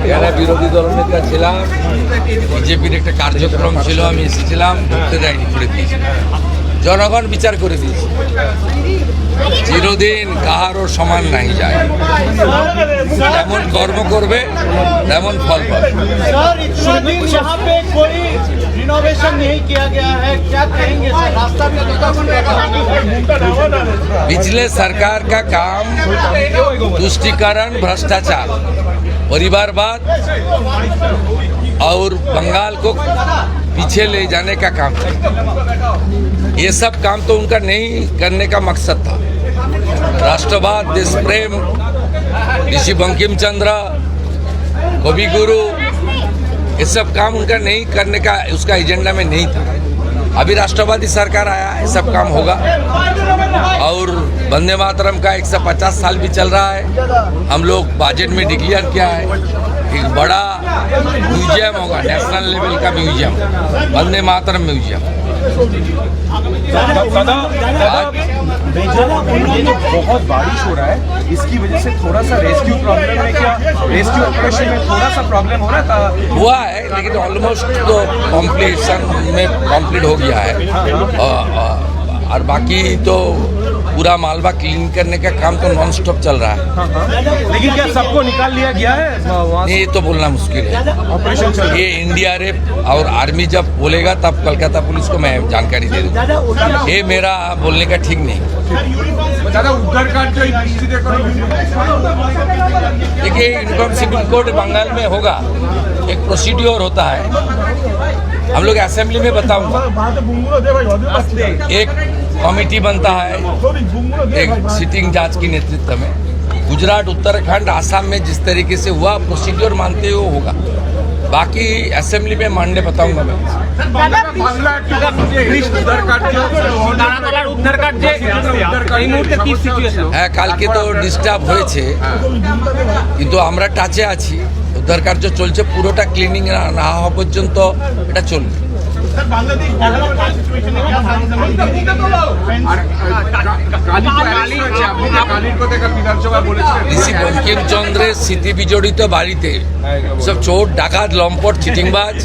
এখানে বিরোধী দলনেতা ছিলাম, বিজেপির একটা কার্যক্রম ছিল, আমি এসেছিলাম, ঢুকতে দেয়নি, করে দিয়েছি। জনগণ বিচার করে দিয়েছে। চিরদিন কাহারও সমান নাই যায়, যেমন কর্ম করবে তেমন ফল পাবে। पिछले सरकार का काम तुष्टीकरण, भ्रष्टाचार, परिवारवाद और बंगाल को पीछे ले जाने का काम था। ये सब काम तो उनका नहीं करने का मकसद था। राष्ट्रवाद, देश प्रेम, ऋषि बंकिम चंद्र, कवि गुरु, ये सब काम उनका नहीं करने का, उसका एजेंडा में नहीं था। अभी राष्ट्रवादी सरकार आया, ये सब काम होगा। और वंदे मातरम का 150 साल भी चल रहा है। हम लोग बजट में डिक्लेयर किया है एक बड़ा म्यूजियम होगा, नेशनल लेवल का म्यूजियम, वंदे मातरम म्यूजियम। ये जो बहुत बारिश हो रहा है, इसकी वजह से थोड़ा सा रेस्क्यू प्रॉब्लम है क्या? रेस्क्यू ऑपरेशन में थोड़ा सा प्रॉब्लम हो रहा था? हुआ है, लेकिन ऑलमोस्ट तो कंप्लीट हो गया है। और बाकी तो पूरा मालवा क्लीन करने का काम तो नॉन स्टॉप चल रहा है। लेकिन क्या सबको निकाल लिया गया है वहाँ से? ये तो बोलना मुश्किल है। ऑपरेशन चल रहा है। ये एनडीआरएफ और आर्मी जब बोलेगा तब कोलकाता पुलिस को मैं जानकारी दे दूँगा। ये मेरा बोलने का ठीक नहीं। दादा उद्धार कार्य देखिए, यूनिफॉर्म सिविल कोड बंगाल में होगा, एक प्रोसीड्योर होता है। हम लोग असेंबली में बताऊंगा। एक कमेटी बनता है, एक सिटिंग जज की नेतृत्व में। गुजरात, उत्तराखंड, आसाम में जिस तरीके से हुआ प्रोसीड्योर मानते हुए होगा। बाकी असेंबली में मानने बताऊंगा मैं। হ্যাঁ, কালকে তো ডিস্টার্ব হয়েছে, কিন্তু আমরা টাচে আছি। উদ্ধার কার্য চলছে, পুরোটা ক্লিনিং না হওয়া পর্যন্ত এটা চলবে। ঋষি বঙ্কিমচন্দ্রের স্মৃতি বিজড়িত বাড়িতে সব চোর, ডাকাত, লম্পট, চিটিংবাজ,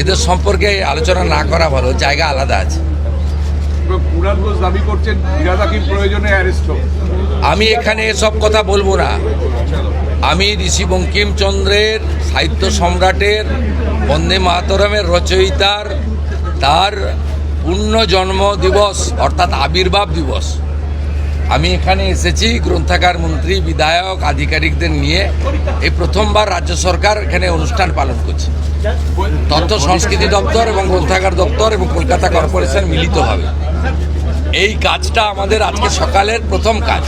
এদের সম্পর্কে আলোচনা না করা ভালো, জায়গা আলাদা আছে। আমি এখানে এসব কথা বলবো না। আমি ঋষি বঙ্কিমচন্দ্রের, সাহিত্য সম্রাটের, বন্দে মাতরমের রচয়িতার, তার পূর্ণ জন্ম দিবস অর্থাৎ আবির্ভাব দিবস, আমি এখানে এসেছি গ্রন্থাগার মন্ত্রী, বিধায়ক, আধিকারিকদের নিয়ে। এই প্রথমবার রাজ্য সরকার এখানে অনুষ্ঠান পালন করছে। তথ্য সংস্কৃতি দপ্তর এবং গ্রন্থাগার দপ্তর এবং কলকাতা কর্পোরেশন মিলিত হবে। এই কাজটা আমাদের আজকে সকালের প্রথম কাজ।